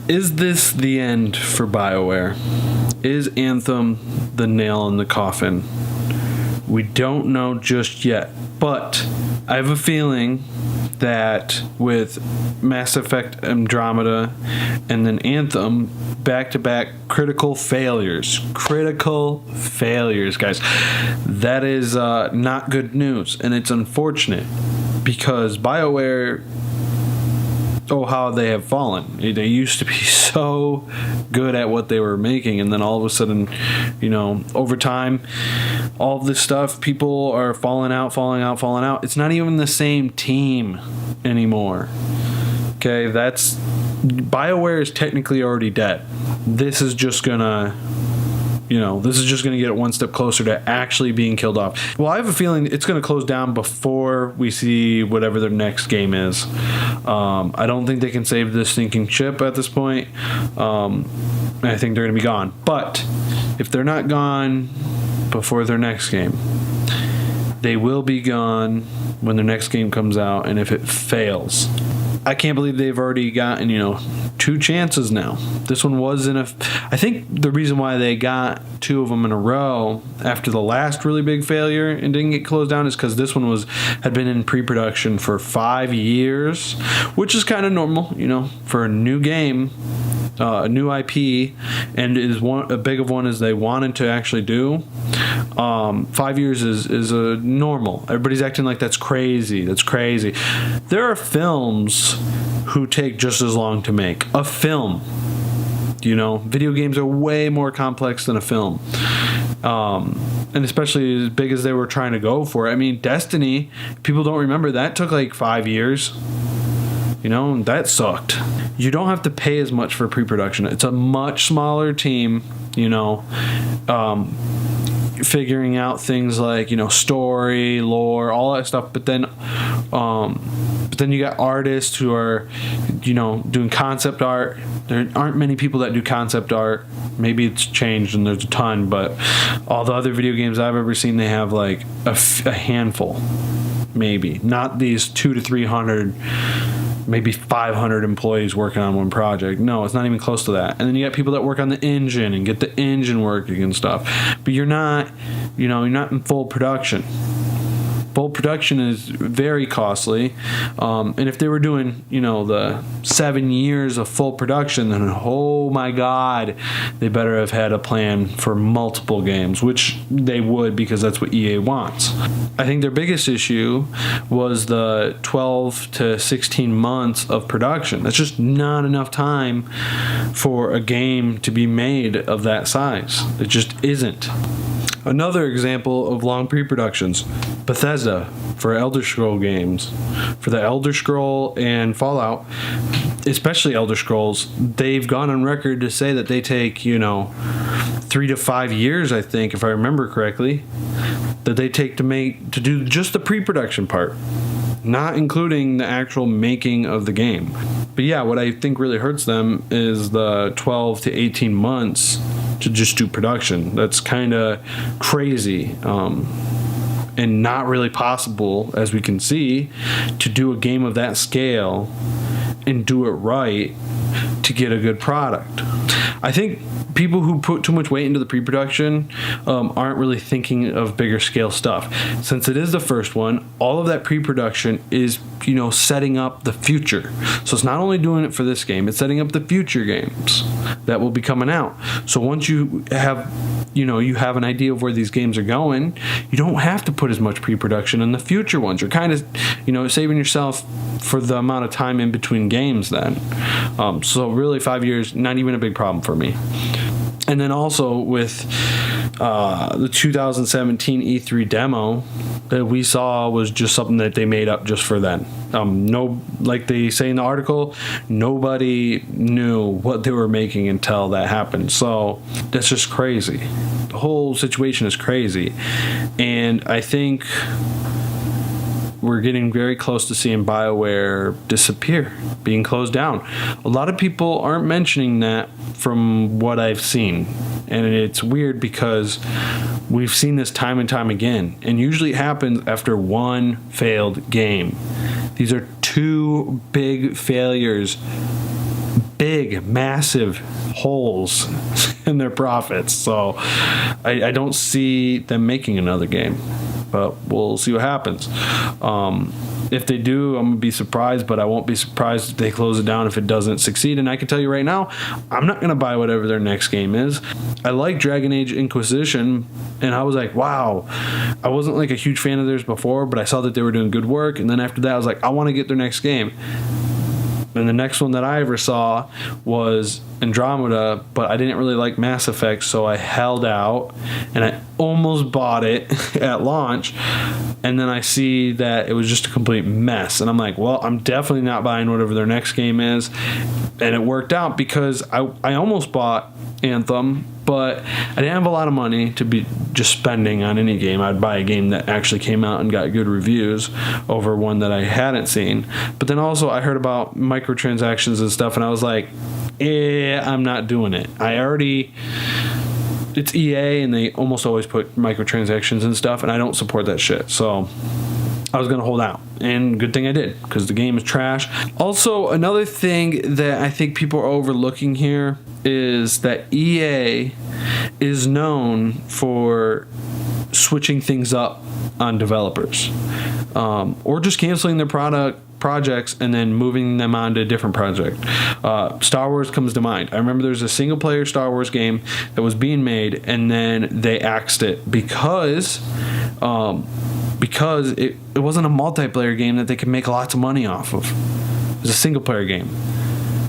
Is this the end for Bioware? Is Anthem the nail in the coffin? We don't know just yet, but I have a feeling that with Mass Effect Andromeda and then Anthem, back-to-back critical failures, guys. That is not good news, and it's unfortunate because BioWare, how they have fallen. They used to be so good at what they were making, and then all of a sudden, over time, all of this stuff, people are falling out. It's not even the same team anymore. Okay, BioWare is technically already dead. This is just gonna get it one step closer to actually being killed off. Well, I have a feeling it's going to close down before we see whatever their next game is. I don't think they can save this sinking ship at this point. I think they're going to be gone. But if they're not gone before their next game, they will be gone when their next game comes out, and if it fails. I can't believe they've already gotten, 2 chances now. This one was I think the reason why they got 2 of them in a row after the last really big failure and didn't get closed down is because this one had been in pre-production for 5 years, which is kind of normal, for a new game, a new IP, and is a big of one as they wanted to actually do. 5 years is a normal. Everybody's acting like that's crazy. There are films who take just as long to make. A film. Video games are way more complex than a film. And especially as big as they were trying to go for it. I mean, Destiny, people don't remember, that took like 5 years. And that sucked. You don't have to pay as much for pre-production. It's a much smaller team, figuring out things like, story, lore, all that stuff. But then you got artists who are, doing concept art. There aren't many people that do concept art. Maybe it's changed and there's a ton, but all the other video games I've ever seen, they have like a handful, maybe. Not these 200 to 300, maybe 500 employees working on one project. No, it's not even close to that. And then you got people that work on the engine and get the engine working and stuff. But you're not in full production. Full production is very costly. And if they were doing, the 7 years of full production, then oh my God, they better have had a plan for multiple games, which they would because that's what EA wants. I think their biggest issue was the 12 to 16 months of production. That's just not enough time for a game to be made of that size. It just isn't. Another example of long pre-productions, Bethesda for Elder Scroll games. For the Elder Scroll and Fallout, especially Elder Scrolls, they've gone on record to say that they take, 3 to 5 years, I think, if I remember correctly, that they take to do just the pre-production part, not including the actual making of the game. But yeah, what I think really hurts them is the 12 to 18 months to just do production. That's kind of crazy and not really possible, as we can see, to do a game of that scale and do it right to get a good product. I think people who put too much weight into the pre-production aren't really thinking of bigger scale stuff. Since it is the first one, all of that pre-production is, setting up the future. So it's not only doing it for this game, it's setting up the future games that will be coming out. So once you have, you have an idea of where these games are going, you don't have to put as much pre-production in the future ones. You're kind of, saving yourself for the amount of time in between games then. So really 5 years, not even a big problem for me. And then also with the 2017 E3 demo that we saw was just something that they made up just for then. Like they say in the article, nobody knew what they were making until that happened. So that's just crazy. The whole situation is crazy. And I think we're getting very close to seeing BioWare disappear, being closed down. A lot of people aren't mentioning that from what I've seen. And it's weird because we've seen this time and time again. And usually it happens after one failed game. These are 2 big failures big, massive holes in their profits. So I don't see them making another game, but we'll see what happens. If they do, I'm going to be surprised, but I won't be surprised if they close it down if it doesn't succeed. And I can tell you right now, I'm not going to buy whatever their next game is. I like Dragon Age Inquisition, and I was like, wow. I wasn't like a huge fan of theirs before, but I saw that they were doing good work. And then after that, I was like, I want to get their next game. And the next one that I ever saw was Andromeda, but I didn't really like Mass Effect, so I held out, and I almost bought it at launch, and then I see that it was just a complete mess, and I'm like, well, I'm definitely not buying whatever their next game is. And it worked out because I almost bought Anthem, but I didn't have a lot of money to be just spending on any game. I'd buy a game that actually came out and got good reviews over one that I hadn't seen. But then also I heard about microtransactions and stuff, and I was like, I'm not doing it. It's EA, and they almost always put microtransactions and stuff, and I don't support that shit. So I was going to hold out, and good thing I did, because the game is trash. Also, another thing that I think people are overlooking here is that EA is known for switching things up on developers, or just canceling their projects and then moving them on to a different project. Star Wars comes to mind. I remember there's a single player Star Wars game that was being made, and then they axed it because it wasn't a multiplayer game that they could make lots of money off of. It was a single player game.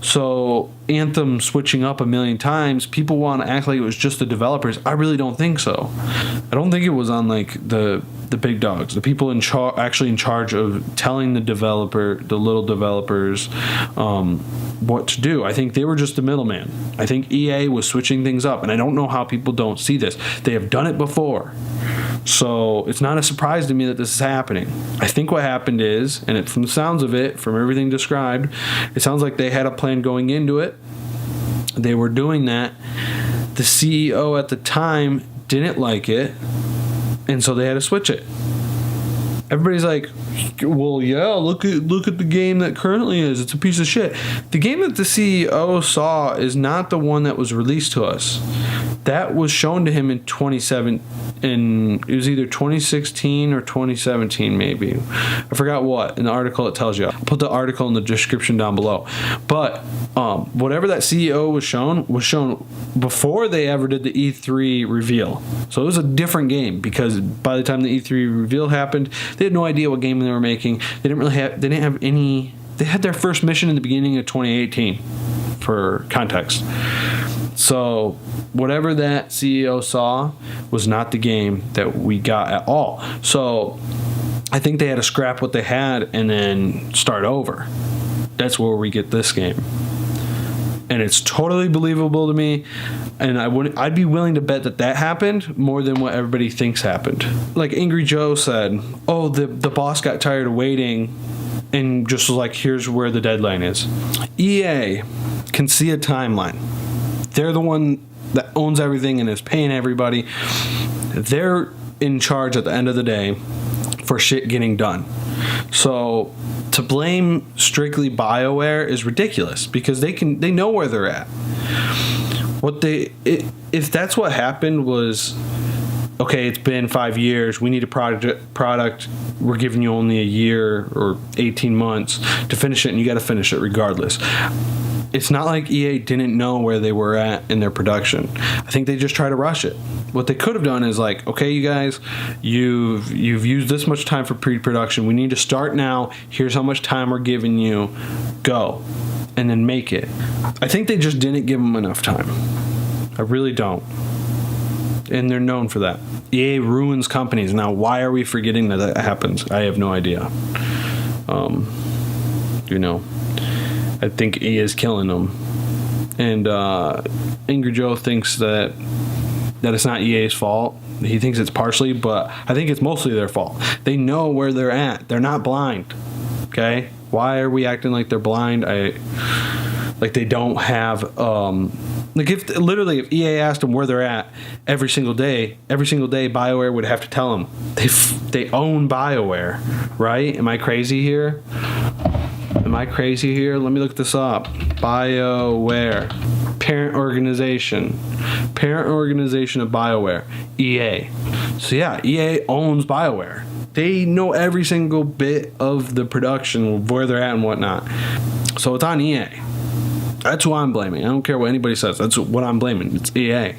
So Anthem switching up a million times, people want to act like it was just the developers. I really don't think so. I don't think it was on like the big dogs, the people actually in charge of telling the little developers what to do. I think they were just the middleman. I think EA was switching things up, and I don't know how people don't see this. They have done it before. So it's not a surprise to me that this is happening. I think what happened is, and from the sounds of it, from everything described, it sounds like they had a plan going into it. They were doing that. The CEO at the time didn't like it, and so they had to switch it. Everybody's like, well, yeah, look at the game that currently is. It's a piece of shit. The game that the CEO saw is not the one that was released to us. That was shown to him in 2007. It was either 2016 or 2017, maybe. I forgot what. In the article, it tells you. I'll put the article in the description down below. But whatever that CEO was shown before they ever did the E3 reveal. So it was a different game, because by the time the E3 reveal happened, they had no idea what game they were making. They didn't have any. They had their first mission in the beginning of 2018, for context. So whatever that CEO saw was not the game that we got at all. So I think they had to scrap what they had and then start over. That's where we get this game. And it's totally believable to me, and I'd be willing to bet that happened more than what everybody thinks happened. Like Angry Joe said, oh, the boss got tired of waiting and just was like, here's where the deadline is. EA can see a timeline. They're the one that owns everything and is paying everybody. They're in charge at the end of the day for shit getting done. So to blame strictly Bioware is ridiculous, because they know where they're at. If that's what happened was, okay, it's been 5 years, we need a product, we're giving you only a year or 18 months to finish it, and you got to finish it regardless. It's not like EA didn't know where they were at in their production. I think they just try to rush it. What they could have done is like, okay, you guys, you've used this much time for pre-production. We need to start now. Here's how much time we're giving you. Go. And then make it. I think they just didn't give them enough time. I really don't. And they're known for that. EA ruins companies. Now, why are we forgetting that happens? I have no idea. I think EA is killing them. And Angry Joe thinks that it's not EA's fault. He thinks it's partially, but I think it's mostly their fault. They know where they're at. They're not blind. Okay? Why are we acting like they're blind? Like they don't have if EA asked them where they're at every single day BioWare would have to tell them. They own BioWare, right? Am I crazy here? Am I crazy here? Let me look this up. Bioware. Parent organization of Bioware. EA. So yeah, EA owns Bioware. They know every single bit of the production, where they're at and whatnot. So it's on EA. That's who I'm blaming. I don't care what anybody says. That's what I'm blaming. It's EA.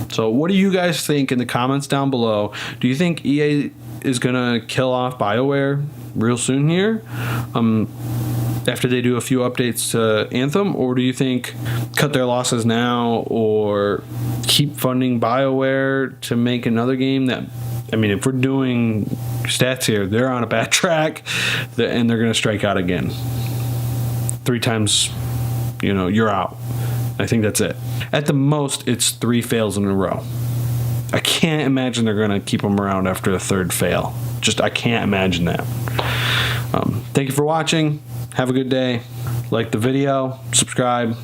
So what do you guys think in the comments down below? Do you think EA is going to kill off Bioware real soon here? After they do a few updates to Anthem? Or do you think cut their losses now or keep funding Bioware to make another game that... I mean, if we're doing stats here, they're on a bad track and they're going to strike out again. 3 times, you're out. I think that's it. At the most, it's 3 fails in a row. I can't imagine they're going to keep them around after a 3rd fail. I can't imagine that. Thank you for watching. Have a good day. Like the video, subscribe.